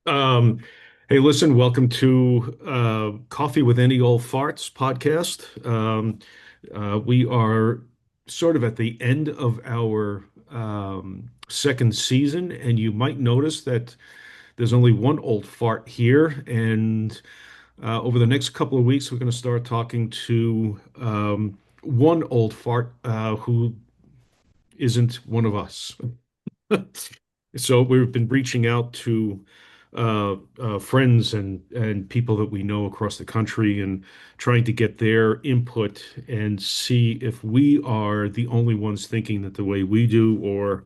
Um, hey, listen, welcome to Coffee with Any Old Farts podcast. We are sort of at the end of our second season, and you might notice that there's only one old fart here. And over the next couple of weeks, we're going to start talking to one old fart who isn't one of us. So we've been reaching out to friends and people that we know across the country and trying to get their input and see if we are the only ones thinking that the way we do, or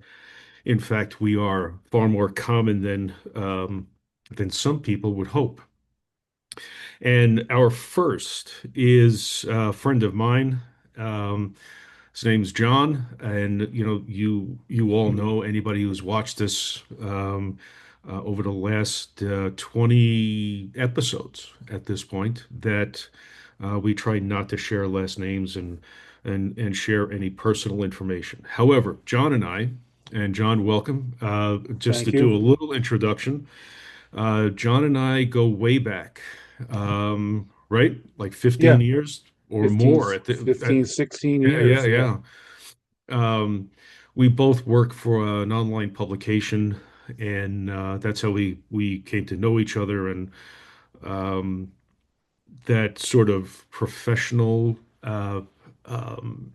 in fact we are far more common than some people would hope. And our first is a friend of mine. Um, his name's John, and you all know anybody who's watched this over the last 20 episodes at this point that we try not to share last names and share any personal information. However, John and I, and John, welcome. Just to Thank do you. a little introduction, John and I go way back, right? Like Yeah, 15 years or 15, more at 15, 16 yeah, yeah, years. Yeah. yeah. Um, we both work for an online publication, and that's how we came to know each other, and um, that sort of professional um,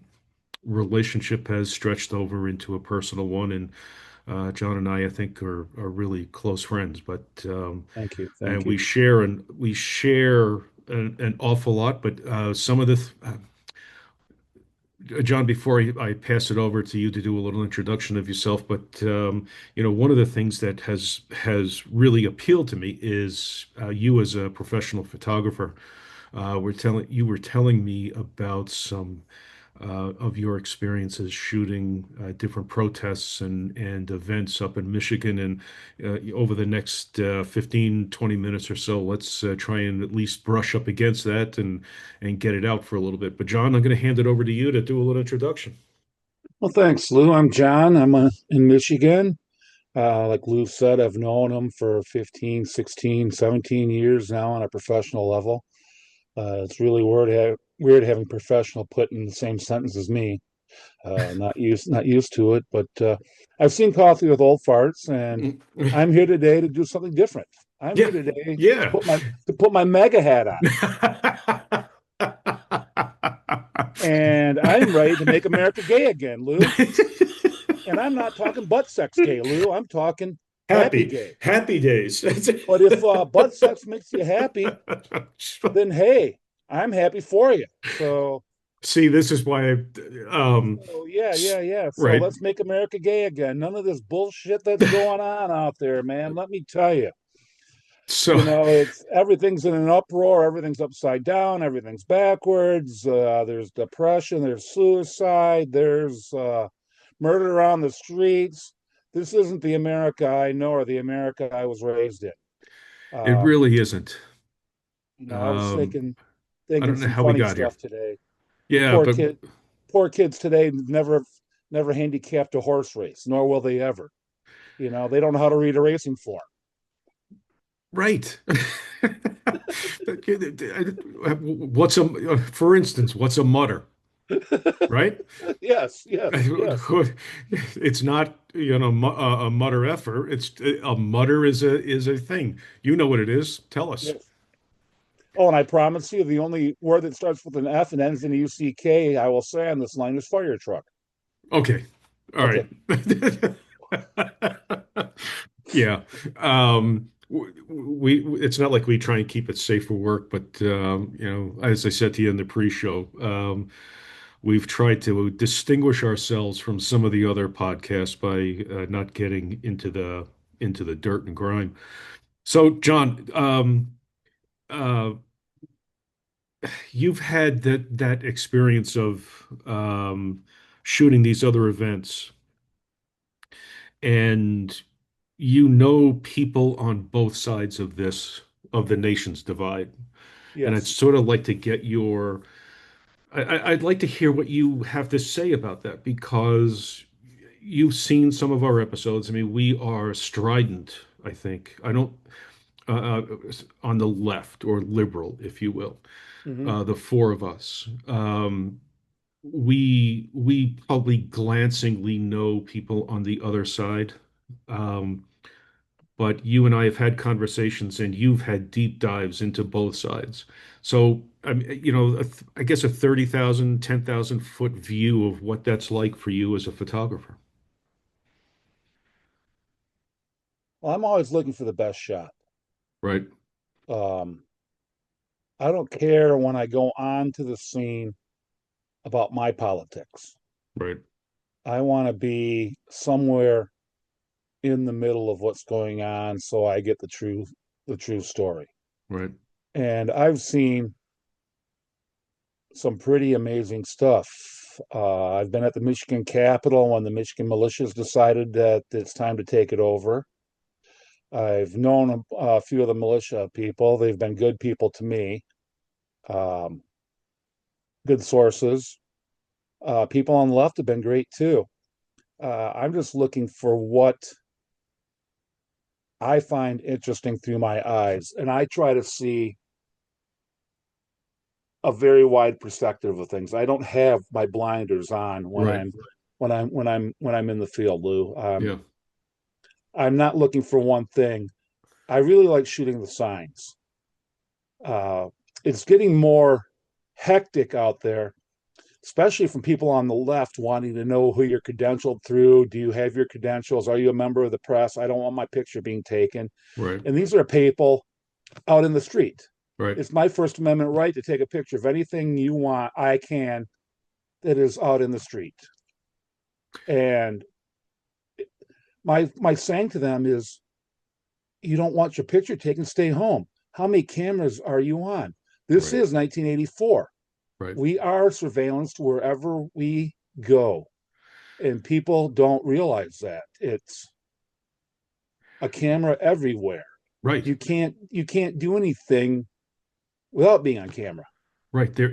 relationship has stretched over into a personal one. And John and I think, are really close friends, but Thank you. and Thank you. we share an awful lot. But some of the John, before I pass it over to you to do a little introduction of yourself, but one of the things that has really appealed to me is you as a professional photographer. You were telling me about some of your experiences shooting different protests and events up in Michigan. And over the next 15, 20 minutes or so, let's try and at least brush up against that and get it out for a little bit. But John, I'm going to hand it over to you to do a little introduction. Well, thanks, Lou. I'm John. I'm in Michigan. Like Lou said, I've known him for 15, 16, 17 years now on a professional level. It's really weird having professional put in the same sentence as me. Not used to it, but I've seen Coffee with Old Farts, and I'm here today to do something different. I'm here Yeah, today to yeah. put my mega hat on. And I'm ready to make America gay again, Lou. And I'm not talking butt sex gay, Lou. I'm talking happy Happy, gay. happy days. But if butt sex makes you happy, then hey, I'm happy for you. So, See, this is why yeah. So right. let's make America gay again. None of this bullshit that's going on out there, man. Let me tell you. So It's everything's in an uproar, everything's upside down, everything's backwards. There's depression, there's suicide, there's murder on the streets. This isn't the America I know or the America I was raised in. it Um, really isn't. I was Um, I thinking don't know some how we funny got here. stuff today. Yeah, Poor but kid, poor kids today never handicapped a horse race, nor will they ever. They don't know how to read a racing form. right. For instance, what's a mutter, right? Yes, yes, yes, It's not, a mutter effer. It's a mutter is a thing. You know what it is. Tell us. yes. Oh, and I promise you, the only word that starts with an F and ends in a UCK I will say on this line is fire truck. Okay. All right. Okay. Yeah. It's not like we try and keep it safe for work, but as I said to you in the pre-show, we've tried to distinguish ourselves from some of the other podcasts by not getting into the dirt and grime. So, John, uh, you've had that experience of shooting these other events, and you know people on both sides of the nation's divide. And I'd Yes. sort of like to get I'd like to hear what you have to say about that, because you've seen some of our episodes. I mean, we are strident, I think. I don't. uh, on the left or liberal, if you will, Hmm. the four of us. We probably glancingly know people on the other side. Um, but you and I have had conversations and you've had deep dives into both sides. So, I guess a 30,000, 10,000 foot view of what that's like for you as a photographer, Well, I'm always looking for the best shot. right? Um, I don't care when I go on to the scene about my politics. Right, I want to be somewhere in the middle of what's going on so I get the true story. right, And I've seen some pretty amazing stuff. I've been at the Michigan Capitol when the Michigan militias decided that it's time to take it over. I've known a few of the militia people. They've been good people to me, um, good sources. People on the left have been great too. I'm just looking for what I find interesting through my eyes, and I try to see a very wide perspective of things. I don't have my blinders on when right. I'm in the field, Lou. Yeah, I'm not looking for one thing. I really like shooting the signs. Uh, it's getting more hectic out there, especially from people on the left wanting to know who you're credentialed through. Do you have your credentials? Are you a member of the press? I don't want my picture being taken. right, And these are people out in the street. right, It's my First Amendment right to take a picture of anything you want, I can, that is out in the street. And my saying to them is, you don't want your picture taken, stay home. How many cameras are you on? This right, is 1984. right, We are surveillanced wherever we go, and people don't realize that it's a camera everywhere. right, You can't do anything without being on camera. right. There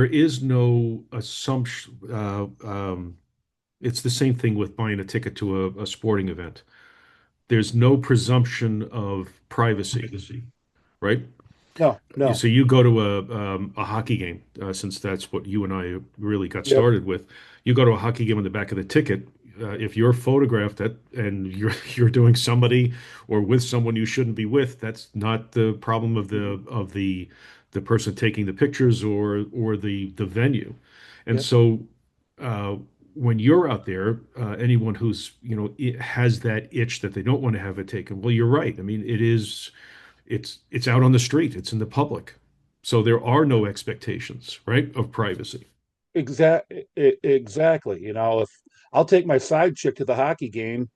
is no assumption. It's the same thing with buying a ticket to a sporting event. There's no presumption of privacy, right? No, no. So you go to a hockey game, since that's what you and I really got Yep. started with. You go to a hockey game on the back of the ticket. If you're photographed at, and you're doing somebody or with someone you shouldn't be with, that's not the problem of the person taking the pictures or the venue. And Yep. so uh, when you're out there, anyone who's has that itch that they don't want to have it taken, well, you're right. I mean, it's out on the street, it's in the public. So there are no expectations, right, of privacy. Exactly. If I'll take my side chick to the hockey game,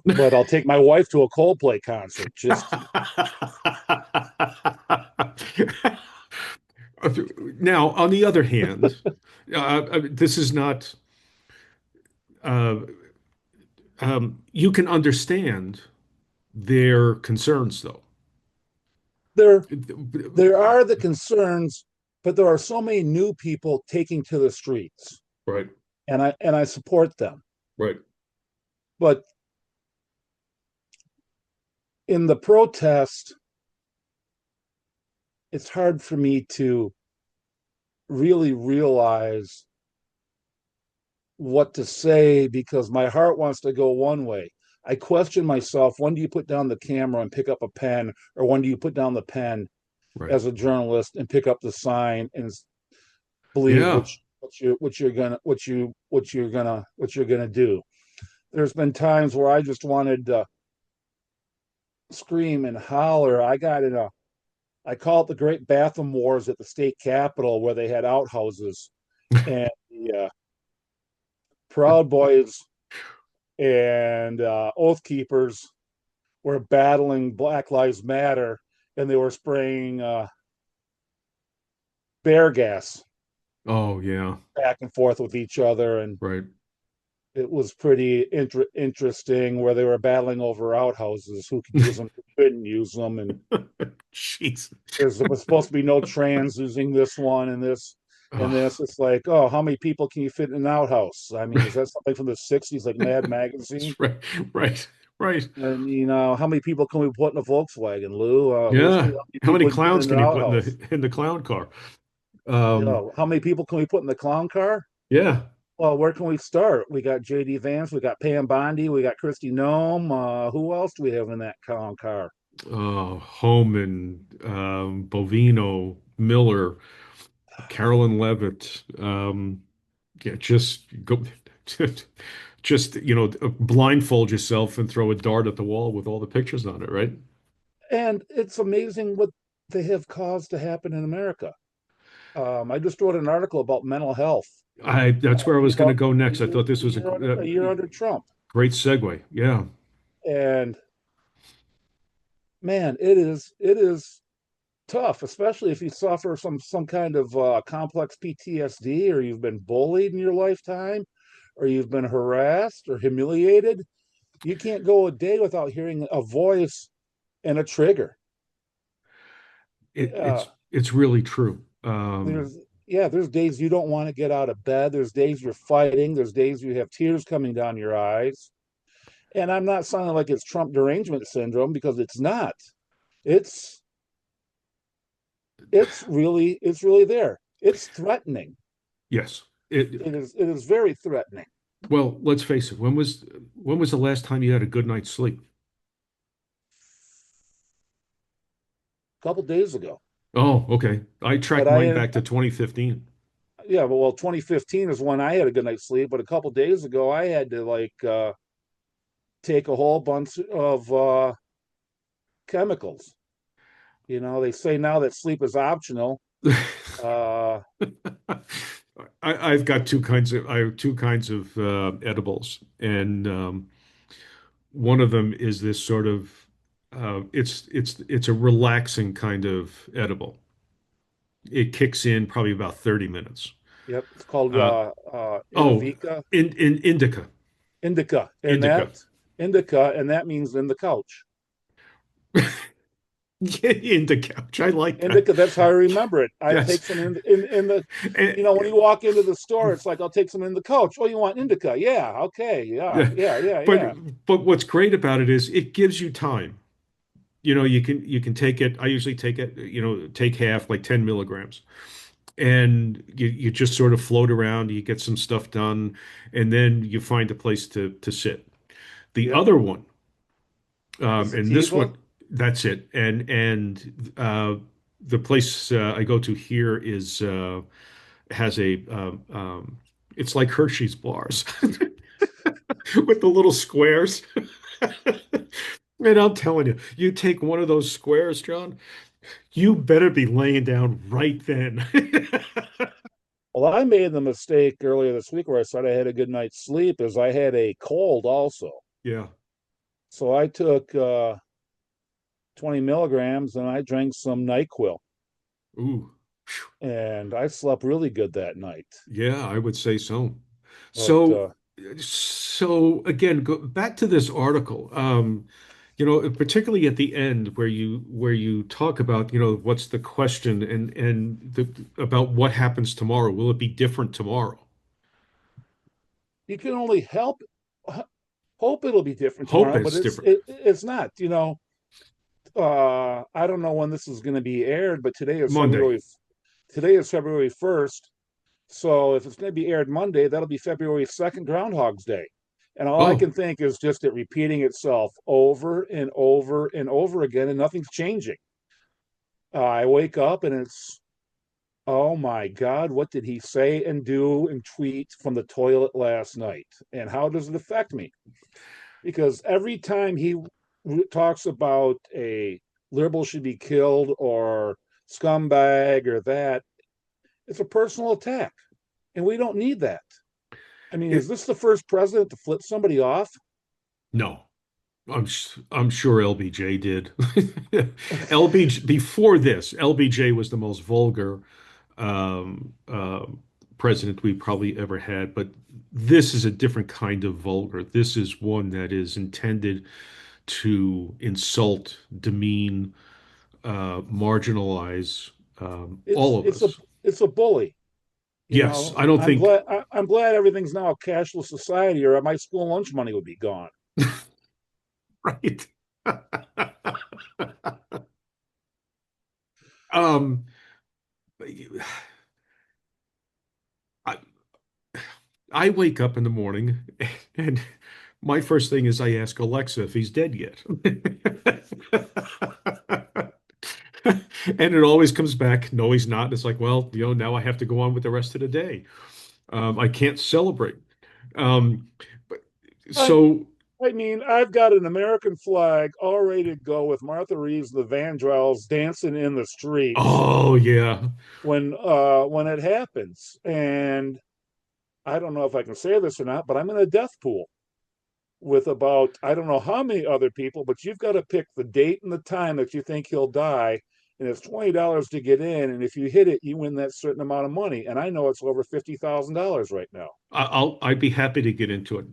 but I'll take my wife to a Coldplay concert. Just Now, on the other hand, this is not, uh, you can understand their concerns, though. there there are the concerns, but there are so many new people taking to the streets, Right, and I support them. right, But in the protest, it's hard for me to really realize what to say because my heart wants to go one way. I question myself, when do you put down the camera and pick up a pen, or when do you put down the pen right. as a journalist and pick up the sign and believe Yeah. what you're gonna do. There's been times where I just wanted to scream and holler. I call it the Great Bathroom Wars at the state capitol, where they had outhouses, and the Proud Boys and Oath Keepers were battling Black Lives Matter, and they were spraying bear gas Oh, yeah. back and forth with each other, and Right. it was pretty interesting where they were battling over outhouses, who could use them, who couldn't use them, and Jeez. there was supposed to be no trans using this one and this and Oh, this. It's like, oh, how many people can you fit in an outhouse? I mean, is that something from the '60s, like Mad Magazine? that's right. Right. Right. And how many people can we put in a Volkswagen, Lou? How Yeah. many How many people we put clowns in can an you put outhouse? in the clown car? Um, How many people can we put in the clown car? yeah. Well, where can we start? We got JD Vance, we got Pam Bondi, we got Christy Nome. Who else do we have in that clown car? Homan, Bovino, Miller, Carolyn Levitt. Yeah, just go, just blindfold yourself and throw a dart at the wall with all the pictures on it, right? And it's amazing what they have caused to happen in America. I just wrote an article about mental health That's where I was going to about go next. I thought this was a year under Trump. great segue. Yeah. And man, it is tough, especially if you suffer some kind of complex PTSD, or you've been bullied in your lifetime, or you've been harassed or humiliated. You can't go a day without hearing a voice and a trigger. It, Uh, it's really true. there's yeah, there's days you don't want to get out of bed. There's days you're fighting. There's days you have tears coming down your eyes. And I'm not sounding like it's Trump derangement syndrome, because it's not. It's it's really there. It's threatening. Yes. It is very threatening. Well, let's face it. When was the last time you had a good night's sleep? A couple days ago. Oh, okay. I But tracked I mine had back to 2015. Yeah, well, 2015 is when I had a good night's sleep, but a couple days ago I had to take a whole bunch of chemicals. They say now that sleep is optional. Uh, I've got I have two kinds of edibles, and one of them is this sort of it's a relaxing kind of edible. It kicks in probably about 30 minutes. yep, it's called Uh, oh, Indivica, in indica, indica, and indica. that means in the couch. In the couch. I like that. Indica, that's how I remember it. I Yes. take some in the, And, when you walk into the store, it's like, I'll take some in the couch. Oh, you want indica? Yeah, okay, yeah, yeah, yeah, yeah, but yeah. what's great about it is it gives you time. You can take it. I usually take it, take half, like 10 milligrams. And you just sort of float around, you get some stuff done, and then you find a place to sit. The Yep. other one, The and this sativa. one, that's it. The place I go to here is has it's like Hershey's bars with the little squares. And I'm telling you, you take one of those squares, John, you better be laying down right then. Well, I made the mistake earlier this week where I said I had a good night's sleep, as I had a cold also. Yeah. So I took 20 milligrams and I drank some NyQuil, Ooh. and I slept really good that night. Yeah, I would say so. But So, so again, go back to this article. Particularly at the end where you talk about, what's the question about what happens tomorrow. Will it be different tomorrow? you can only hope it'll be different Hope tomorrow, but it's it's different. it, it's not. I don't know when this is going to be aired, but Monday. Today is February 1st. So if it's going to be aired Monday, that'll be February 2nd, Groundhog's Day. And all I Oh, can think is just it repeating itself over and over and over again, and nothing's changing. I wake up and it's, oh my God, what did he say and do and tweet from the toilet last night? And how does it affect me? Because every time he talks about a liberal should be killed or scumbag or that, it's a personal attack. And we don't need that. I mean, is it this the first president to flip somebody off? no. I'm sure LBJ did. LBJ before this, LBJ was the most vulgar um, uh, president we probably ever had. But this is a different kind of vulgar. This is one that is intended to insult, demean, marginalize It's all of it's a us. it's a bully. Yes, I don't think. I'm glad everything's now a cashless society, or my school lunch money would be gone. Right. Um, I, I wake up in the morning and my first thing is I ask Alexa if he's dead yet. And it always comes back, no, he's not. And it's like, well, now I have to go on with the rest of the day. I can't celebrate. Um, but, I, so, I mean, I've got an American flag all ready to go with Martha Reeves, the Vandross dancing in the streets oh yeah, when it happens. And I don't know if I can say this or not, but I'm in a death pool with about I don't know how many other people, but you've got to pick the date and the time that you think he'll die. And it's $20 to get in. And if you hit it, you win that certain amount of money. And I know it's over $50,000 right now. I'd be happy to get into it.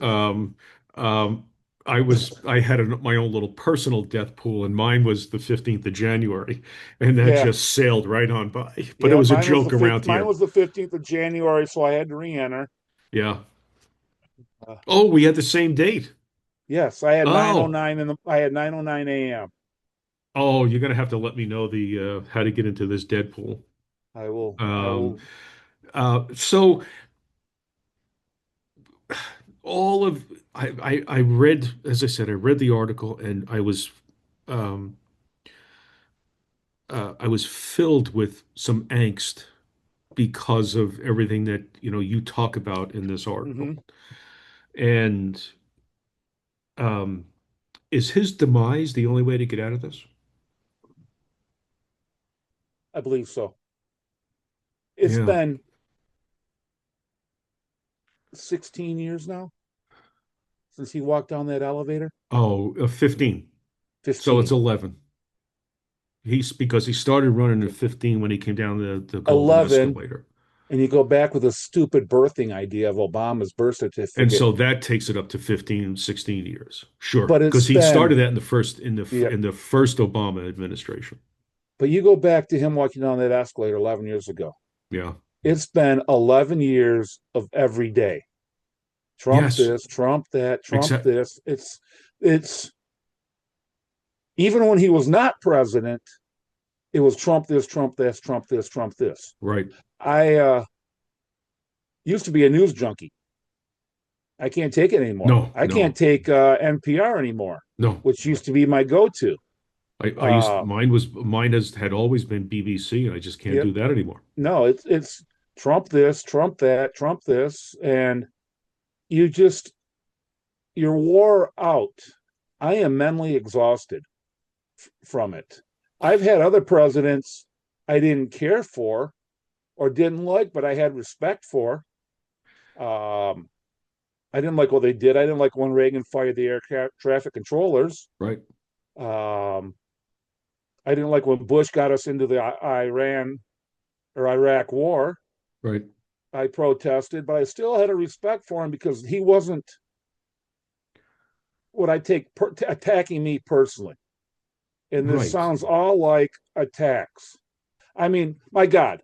Um, um, I had my own little personal death pool, and mine was the 15th of January, and that Yeah. just sailed right on by. But it Yeah, was a joke around mine here. was the 15th of January, so I had to re-enter. Yeah. Uh, Oh, we had the same date. yes, I had Oh, 909 I had 909 a.m. oh, you're gonna have to let me know the how to get into this Deadpool. I Um, will so all of I read, as I said, I read the article, and um, I was filled with some angst because of everything that you talk about in this article. mhm, And um, is his demise the only way to get out of this? I believe so. It's Yeah. been 16 years now since he walked down that elevator. Oh, 15. So it's 15. 11. He's because he started running at 15 when he came down the golden 11, escalator. and you go back with a stupid birthing idea of Obama's birth And certificate, so that takes it up to 15, 16 years. Sure. but it's Because he started been that in the first yeah. Obama administration. But you go back to him walking down that escalator 11 years ago. Yeah. It's been 11 years of every day. Trump Yes. this, Trump that, Trump Except this. It's even when he was not president, it was Trump this, Trump this, Trump this, Trump this. right. I used to be a news junkie. I can't take it anymore. No, I can't no, take NPR anymore, no. which used to be my go-to. I used Uh, mine has had always been BBC, and I just can't yep. do that anymore. No, it's Trump this, Trump that, Trump this, and you just you're wore out. I am mentally exhausted from it. I've had other presidents I didn't care for or didn't like, but I had respect for. Um, I didn't like what they did. I didn't like when Reagan fired the traffic controllers. Right, Um, I didn't like when Bush got us into the Iran or Iraq war. right, I protested, but I still had a respect for him because he wasn't what I take attacking me personally. And this right. sounds all like attacks. I mean, my God,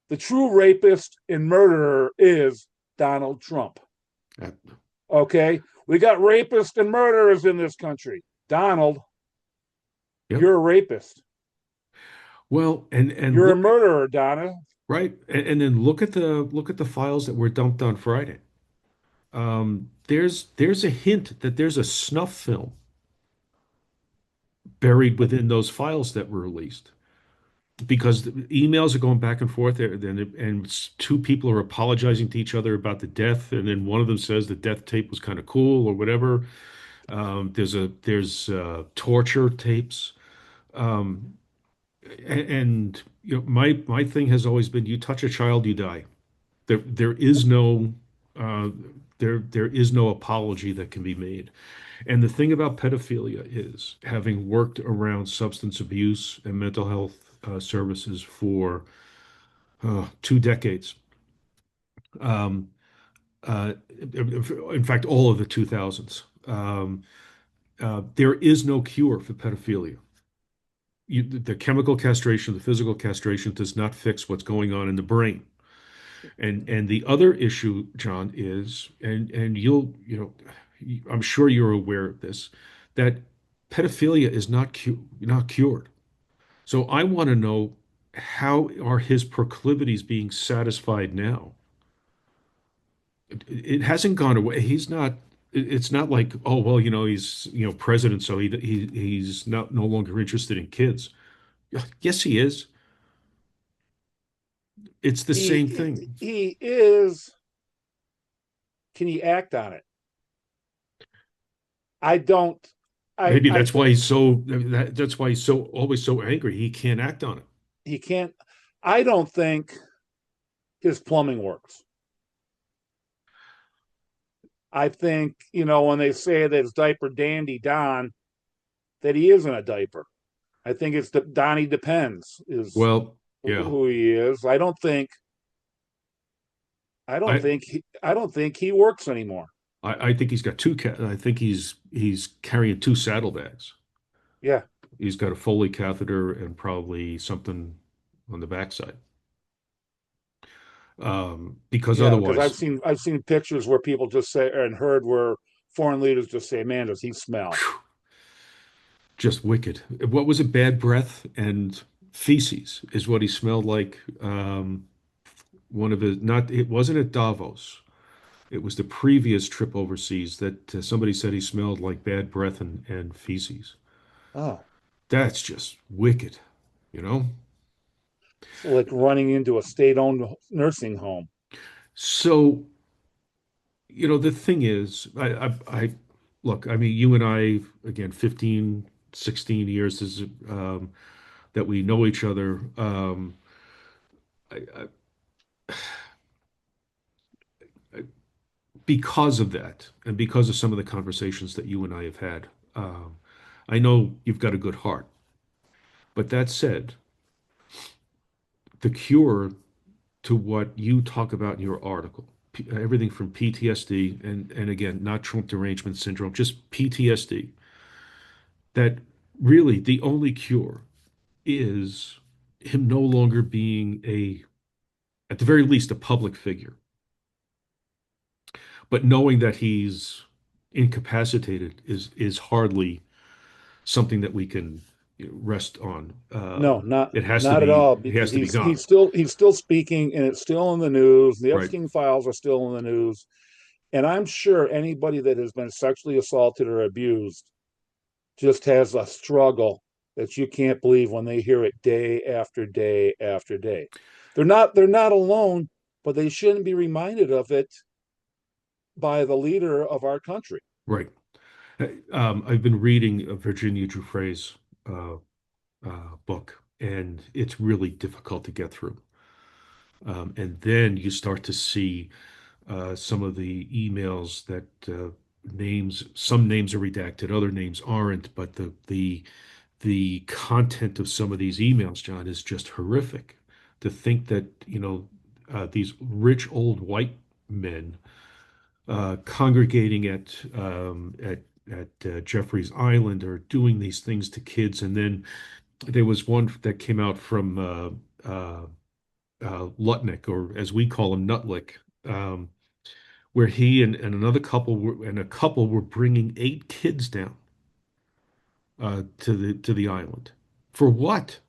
the true rapist and murderer is Donald Trump. Uh, Okay. We got rapists and murderers in this country. Donald, yep. you're a rapist. Well, and You're a look, murderer, Donna. right, and then look at the files that were dumped on Friday. There's a hint that there's a snuff film buried within those files that were released because the emails are going back and forth there, and two people are apologizing to each other about the death, and then one of them says the death tape was kind of cool or whatever. There's torture tapes. Um, and my thing has always been you touch a child, you die. There is no uh, there is no apology that can be made. And the thing about pedophilia is, having worked around substance abuse and mental health services for 2 decades, um, in fact, all of the 2000s, there is no cure for pedophilia. The chemical castration, the physical castration does not fix what's going on in the brain. And the other issue, John, is, and I'm sure you're aware of this, that pedophilia is not cured. So I want to know, how are his proclivities being satisfied now? It hasn't gone away. He's not. It's not like, oh well, he's president, so he's not no longer interested in kids. Yes, he is. It's the same thing. He is. Can he act on it? I don't. Maybe I that's why think that's why he's so always so angry. He can't act on it. he can't. I don't think his plumbing works. I think, when they say that it's diaper dandy Don, that he isn't a diaper. I think it's the Donnie depends is Well, yeah. who he is. I I don't think he works anymore. I think he's got two. I think he's carrying two saddlebags. Yeah. He's got a Foley catheter and probably something on the backside. Because Yeah, because otherwise, I've seen pictures where people just say and heard where foreign leaders just say, "Man, does he smell?" whew, just wicked. What was it? Bad breath and feces is what he smelled like. One of his, not, it wasn't at Davos. It was the previous trip overseas that somebody said he smelled like bad breath and feces. Oh, That's just wicked, you know? it's like running into a state-owned nursing home. So, the thing is, look, I mean, you and I, again, 15, 16 years is that we know each other. I, because of that, and because of some of the conversations that you and I have had, I know you've got a good heart. But that said, the cure to what you talk about in your article, everything from PTSD and again, not Trump derangement syndrome, just PTSD, that really the only cure is him no longer being at the very least, a public figure, but knowing that he's incapacitated is hardly something that we can rest on. No, not at all, It because has to be gone, he's still speaking, and it's still in the news. The right? Epstein files are still in the news, and I'm sure anybody that has been sexually assaulted or abused just has a struggle that you can't believe when they hear it day after day after day. They're not alone, but they shouldn't be reminded of it by the leader of our country. Right. I've been reading Virginia Giuffre's uh, book, and it's really difficult to get through. And then you start to see some of the emails that some names are redacted, other names aren't, but the content of some of these emails, John, is just horrific. To think that, these rich old white men congregating at Jeffrey's Island are doing these things to kids, and then there was one that came out from Lutnick, or as we call him, Nutlick, um, where he and another couple and a couple were bringing 8 kids down to the island. For what?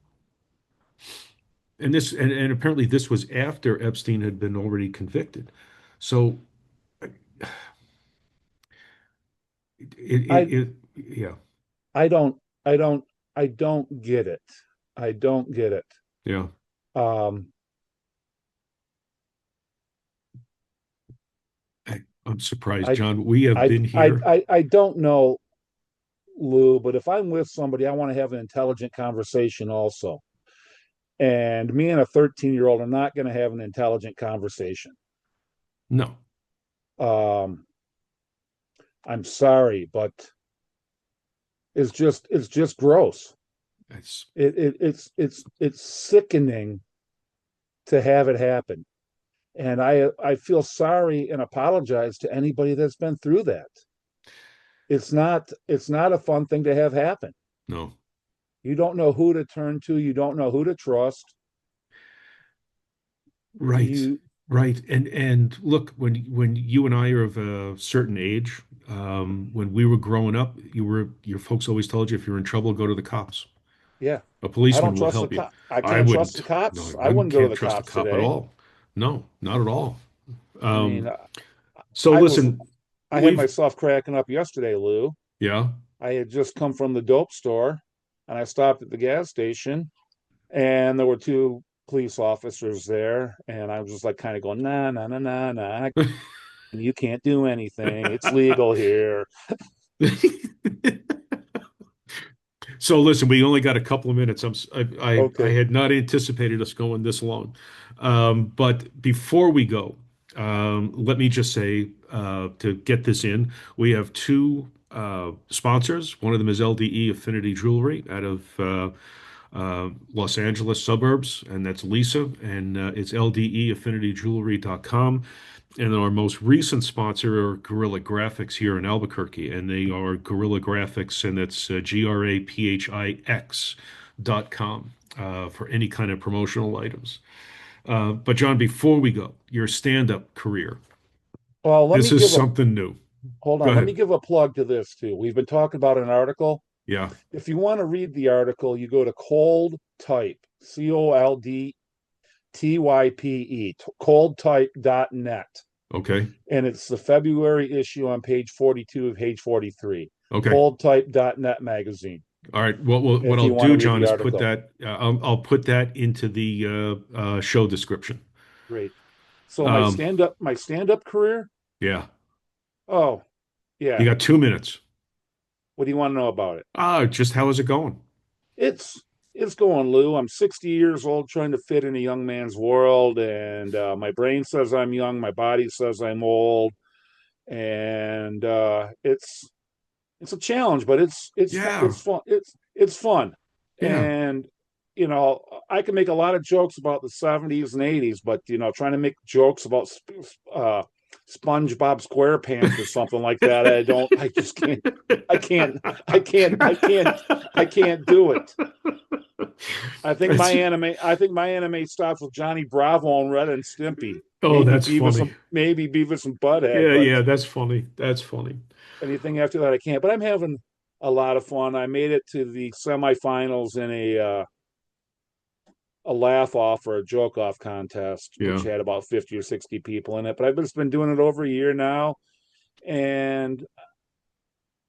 And apparently this was after Epstein had been already convicted. So I yeah, I don't I don't I don't get it. I don't get it. yeah. Um, I'm surprised, I John. We have been here. I don't know, Lou, but if I'm with somebody, I want to have an intelligent conversation also. And me and a 13-year-old are not going to have an intelligent conversation. No, Um, I'm sorry, but it's just gross. it's It's sickening to have it happen. And I feel sorry and apologize to anybody that's been through that. It's not a fun thing to have happen. no. You don't know who to turn to, you don't know who to trust. Right. You Right. And look, when you and I are of a certain age, when we were growing up, your folks always told you if you're in trouble, go to the cops. Yeah. A I don't policeman will trust the help you. cop. I I can't trust the wouldn't. No, I cops. I wouldn't. wouldn't go to Can't the trust a cops cop at today. all. No, not at all. I mean, Um, so I was listen, I had we've myself cracking up yesterday, Lou. yeah. I had just come from the dope store and I stopped at the gas station and there were two police officers there and I was just like kind of going, nah, nah, nah, nah, nah. You can't do anything. It's legal here. So listen, we only got a couple of minutes. I Okay. had not anticipated us going this long. But before we go, let me just say to get this in, we have two sponsors. One of them is LDE Affinity Jewelry out of Los Angeles suburbs, and that's Lisa, and it's LDEAffinityJewelry.com. And our most recent sponsor are Guerrilla Graphics here in Albuquerque, and they are Guerrilla Graphics, and that's GRAPHIX.com for any kind of promotional items. But John, before we go, your stand-up career. Well, let me This is give a something new. hold Go on. Let me ahead. give a plug to this too. We've been talking about an article. Yeah. If you want to read the article, you go to Cold Type, ColdType, coldtype.net. Okay. And it's the February issue on page 42 of page 43. Okay. Coldtype.net magazine, All right. What if I'll you want to do, read John, the is put article. that. I'll put that into the show description. Great. So Um, my stand-up career, yeah. oh, You yeah. got 2 minutes. What do you want to know about it? Just how is it going? It's it's going, Lou. I'm 60 years old, trying to fit in a young man's world, and my brain says I'm young, my body says I'm old, and it's a challenge, but Yeah. it's fun. It's fun, Yeah. and you know I can make a lot of jokes about the 70s and 80s, but trying to make jokes about SpongeBob SquarePants or something like that, I don't. I just can't. I can't. I can't. I can't. I can't do it. That's, I think my anime starts with Johnny Bravo and Red and Stimpy. oh, that's funny. Maybe Beavis and Butthead, Yeah, but yeah, that's funny. That's funny. anything after that I can't. But I'm having a lot of fun. I made it to the semifinals in a laugh off or a joke off contest, which Yeah. had about 50 or 60 people in it. But I've just been doing it over a year now, and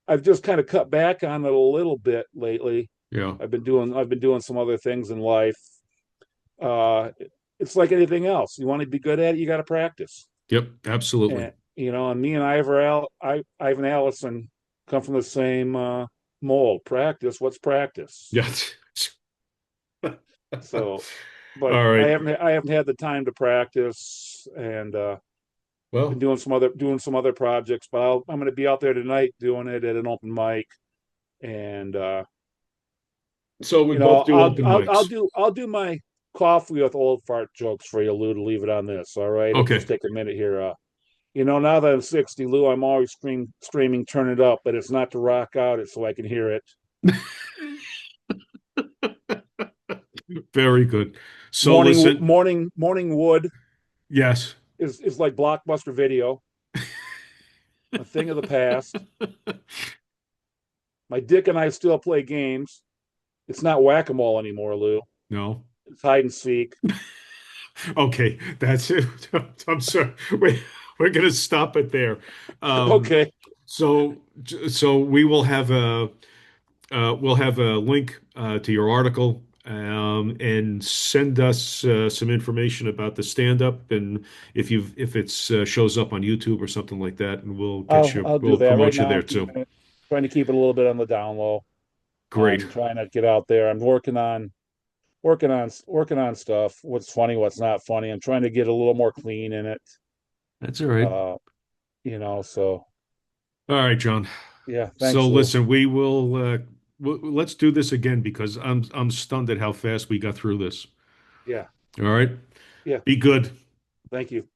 I've just kind of cut back on it a little bit lately. Yeah. I've been doing some other things in life. Uh, it's like anything else. You want to be good at it, you got to practice. Yep, absolutely. And and me and Ivan Allison come from the same mold. Practice. What's practice? Yeah. So, but All right. I haven't had the time to practice, and been Well, doing some other projects. But I'm going to be out there tonight doing it at an open mic, and so we both do open I'll mics. do my coffee with old fart jokes for you, Lou. To leave it on this, all right? It'll just Okay. take a minute here. Now that I'm 60, Lou, I'm always screaming, turn it up, but it's not to rock out, it's so I can hear it. Very good. So listen, Morning wood yes. is like Blockbuster Video, a thing of the past. My dick and I still play games. It's not whack-a-mole anymore, Lou. No. It's hide and seek. Okay, that's it. I'm sorry. We're gonna stop it there. Um, Okay. so so we'll have a link to your article and send us some information about the stand-up and if it's shows up on YouTube or something like that, and I'll do we'll that. Right promote you now there I'm too. trying to keep it a little bit on the down low. Great. I'm trying to get out there. I'm working on stuff. What's funny, what's not funny. I'm trying to get a little more clean in it. That's all right. Uh, so All right, John. yeah, So thanks, Lou. listen, let's do this again because I'm stunned at how fast we got through this. Yeah, All right. yeah. Be good. Thank you.